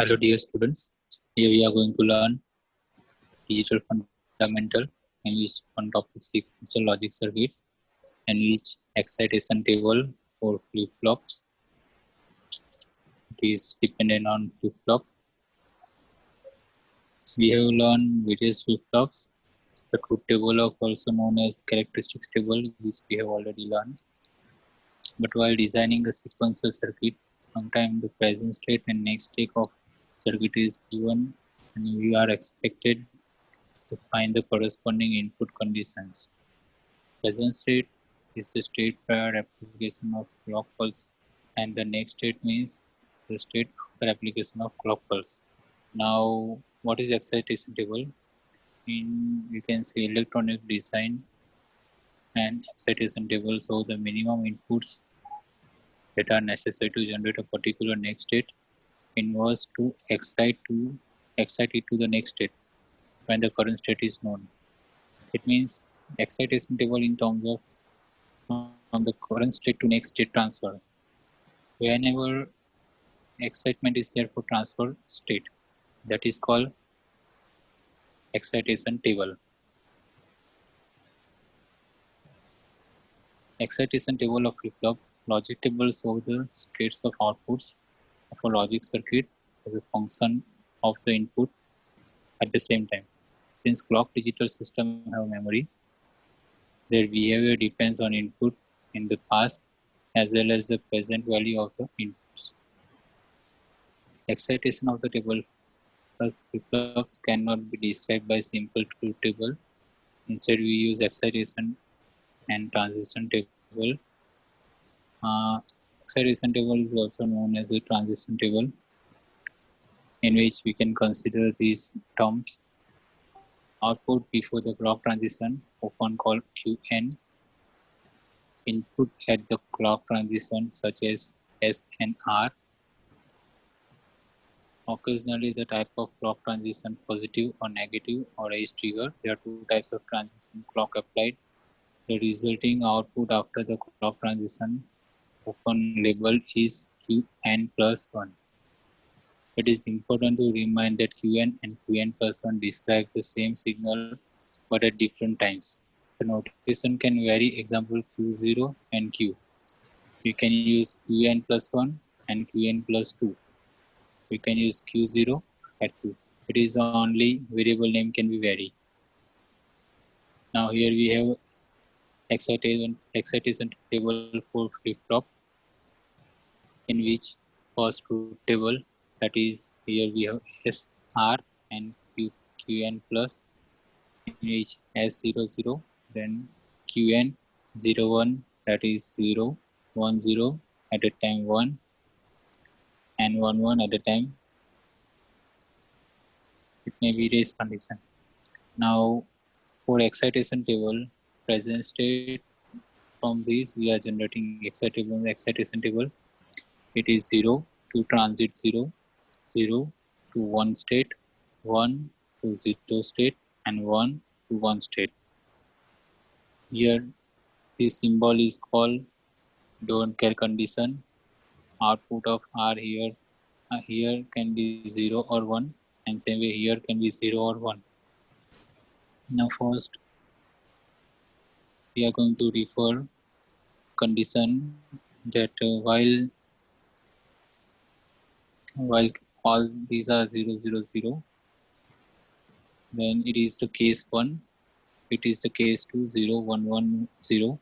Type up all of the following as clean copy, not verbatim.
Hello dear students, here we are going to learn digital fundamental and which one topic sequential logic circuit and which excitation table for flip-flops. It is dependent on flip-flop. We have learned various flip-flops, the truth table of also known as characteristics table, which we have already learned. But while designing a sequential circuit, sometimes the present state and next state of circuit is given and we are expected to find the corresponding input conditions. Present state is the state prior application of clock pulse, and the next state means the state after application of clock pulse. Now, what is excitation table? We can say electronic design and excitation table show the minimum inputs that are necessary to generate a particular next state inverse to excite it to the next state when the current state is known. It means excitation table in terms of from the current state to next state transfer. Whenever excitement is there for transfer state, that is called excitation table. Excitation table of flip-flop. Logic table shows the states of outputs of a logic circuit as a function of the input at the same time. Since clock digital system have memory, their behavior depends on input in the past as well as the present value of the inputs. Excitation of the table plus flip-flops cannot be described by simple truth table. Instead, we use excitation and transition table. Excitation table is also known as a transition table, in which we can consider these terms. Output before the clock transition, often called Qn. Input at the clock transition, such as S and R. Occasionally, the type of clock transition, positive or negative, or is trigger. There are two types of transition clock applied. The resulting output after the clock transition, often labeled is Qn plus 1. It is important to remind that Qn and Qn plus 1 describe the same signal but at different times. The notation can vary, example Q0 and Q. We can use Qn plus 1 and Qn plus 2. We can use Q0 at 2. It is only variable name can be varied. Now here we have excitation table for flip-flop, in which first truth table, that is here we have SR and Qn plus, in which S00, then Qn01, that is 0, 1, 0 at a time 1, and 1, 1 at a time. It may be race condition. Now for excitation table, present state, from this we are generating excitation table. It is 0 to transit 0, 0 to 1 state, 1 to 0 state, and 1 to 1 state. Here this symbol is called don't care condition. Output of R here can be 0 or 1, and same way here can be 0 or 1. Now first we are going to refer condition that while all these are 0, 0, 0, then it is the case 1, it is the case 2, 0, 1, 1, 0,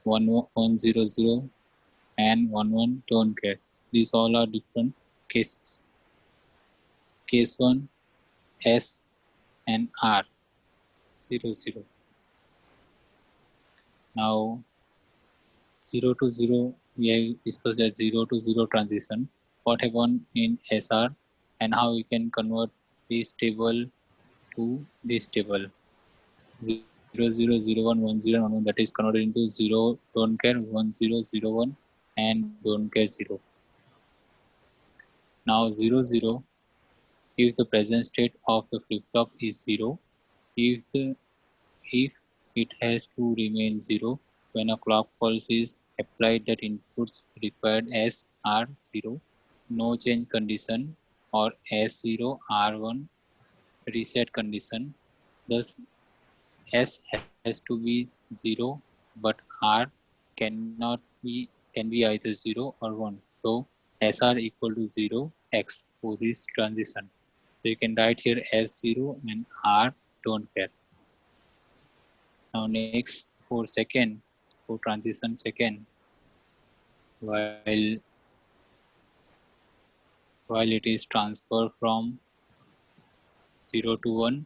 1, 1, 0, 0, and 1, 1, don't care. These all are different cases. Case 1, S and R, 0, 0. Now 0 to 0, we have discussed that 0 to 0 transition. What happened in SR and how we can convert this table to this table. 0, 0, 0, 1, 1, 0, 1, 1, that is converted into 0, don't care, 1, 0, 0, 1, and don't care 0. Now 0, 0, if the present state of the flip-flop is 0, if it has to remain 0 when a clock pulse is applied, that inputs required as R 0, no change condition, or S0 R1 reset condition. Thus S has to be 0, but R cannot be can be either 0 or 1. So SR equal to 0 X for this transition. So you can write here S0 and R don't care. Now next for second, for transition second, while it is transfer from 0 to 1,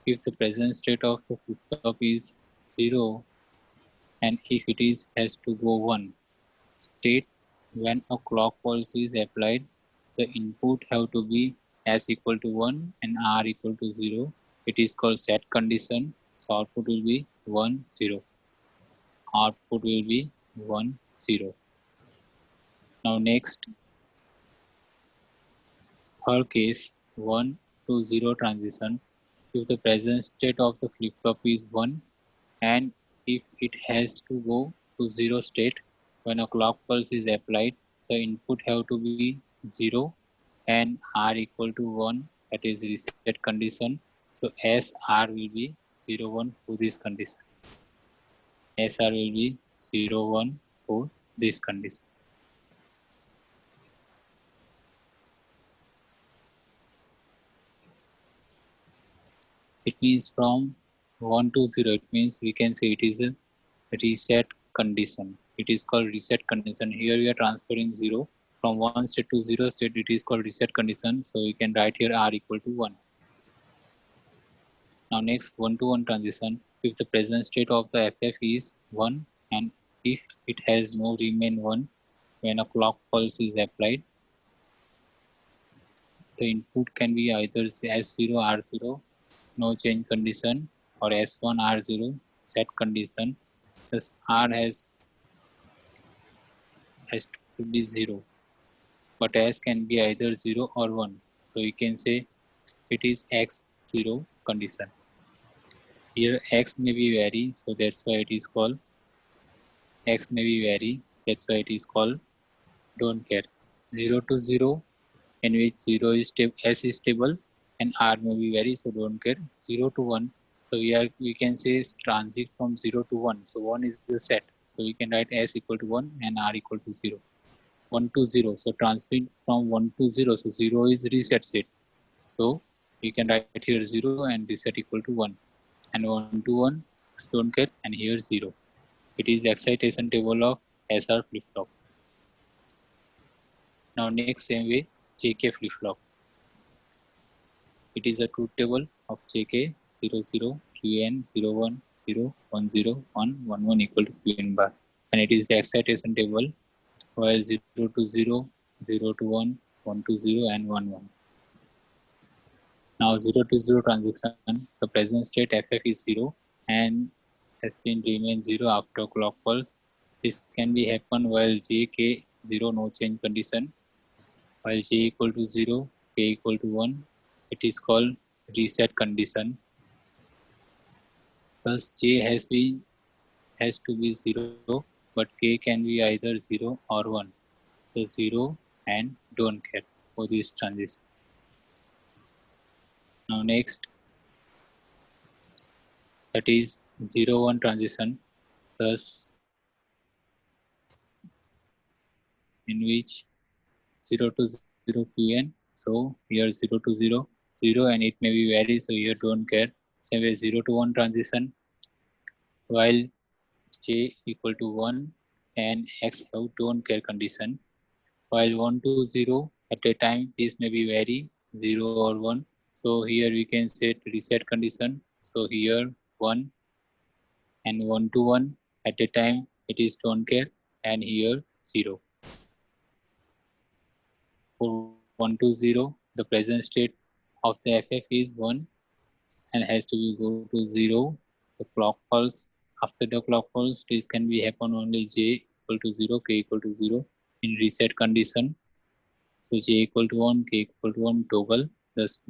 if the present state of the flip-flop is 0 and if it is has to go 1 state, when a clock pulse is applied, the input have to be S equal to 1 and R equal to 0. It is called set condition. So output will be 1 0. Output will be 1 0. Now next, third case, 1 to 0 transition. If the present state of the flip-flop is 1 and if it has to go to 0 state, when a clock pulse is applied, the input have to be 0 and R equal to 1, that is reset condition. So SR will be 0 1 for this condition. SR will be 0 1 for this condition. It means from 1 to 0, it means we can say it is a reset condition. It is called reset condition. Here we are transferring 0 from 1 state to 0 state. It is called reset condition. So we can write here R equal to 1. Now next, 1 to 1 transition. If the present state of the FF is 1 and if it has no remain 1 when a clock pulse is applied, the input can be either S0 R0 no change condition or S1 R0 set condition. Thus R has to be 0, but S can be either 0 or 1. So you can say it is X0 condition. Here X may be vary, so that's why it is called X may be vary, that's why it is called don't care. 0 to 0 in which 0 is S is stable and R may be vary, so don't care. 0 to 1, so we can say transit from 0 to 1. So 1 is the set, so we can write S equal to 1 and R equal to 0. 1 to 0, so transfer from 1 to 0, so 0 is reset set. So you can write here 0 and reset equal to 1 and 1 to 1 don't care and here 0. It is excitation table of SR flip-flop. Now next same way JK flip-flop. It is a truth table of JK 00 QN 01 0 1 0 1 1 1 equal to QN bar, and it is the excitation table while 0 to 0, 0 to 1, 1 to 0 and 1 1. Now 0 to 0 transition, the present state FF is 0 and has been remain 0 after clock pulse. This can be happen while JK 0 no change condition, while J equal to 0, K equal to 1. It is called reset condition. Thus J has to be 0, but K can be either 0 or 1. So 0 and don't care for this transition. Now next, that is 0 1 transition. Thus in which 0 to 0 Qn. So here 0 to 0, 0 and it may be vary, so here don't care. Same way 0 to 1 transition, while J equal to 1 and X have don't care condition. While 1 to 0 at a time, this may be vary 0 or 1. So here we can set reset condition. So here 1 and 1 to 1 at a time, it is don't care, and here 0. For 1 to 0, the present state of the FF is 1 and has to be go to 0. The clock pulse, after the clock pulse, this can be happen only J equal to 0, K equal to 0 in reset condition. So J equal to 1, K equal to 1 toggle. Thus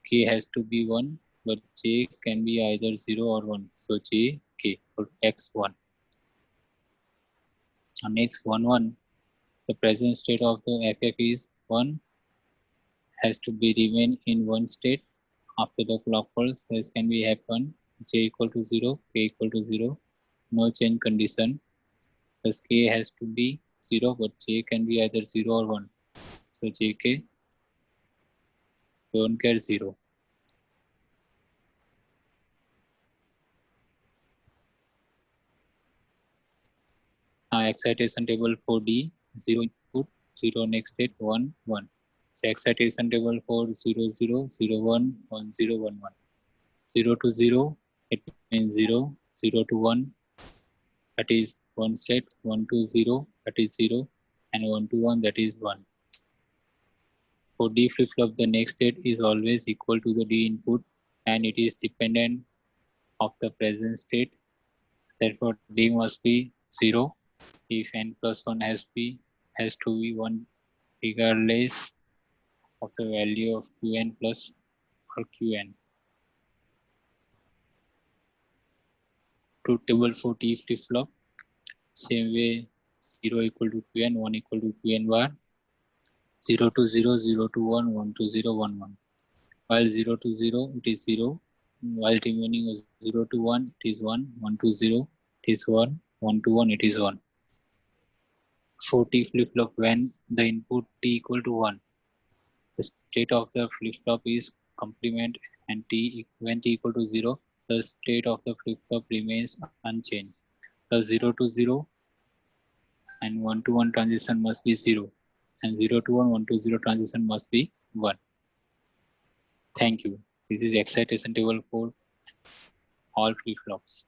K has to be 1, but J can be either 0 or 1. So J K equal to X1. Next 1 1, the present state of the FF is 1 has to be remain in one state after the clock pulse. This can be happen j equal to 0, k equal to 0, no change condition. Thus k has to be 0, but j can be either 0 or 1. So jk don't get 0. Excitation table for D, 0 input, 0 next state, 1, 1. So excitation table for 0, 0, 0, 1, 1, 0, 1, 1. 0 to 0, it means 0, 0 to 1, that is 1 state, 1 to 0, that is 0, and 1 to 1, that is 1. For D flip-flop, the next state is always equal to the D input, and it is dependent of the present state. Therefore, D must be 0 if n plus 1 has to be 1 regardless of the value of Qn plus or Qn. Truth table for T flip-flop, same way 0 equal to Qn, 1 equal to Qn bar, 0 to 0, 0 to 1, 1 to 0, 1, 1. While 0 to 0, it is 0. While remaining 0 to 1, it is 1. 1 to 0, it is 1. 1 to 1, it is 1. For T flip-flop, when the input T equal to 1, the state of the flip-flop is complement, and when T equal to 0, the state of the flip-flop remains unchanged. The 0 to 0 and 1 to 1 transition must be 0, and 0 to 1, 1 to 0 transition must be 1. Thank you. This is excitation table for all flip-flops.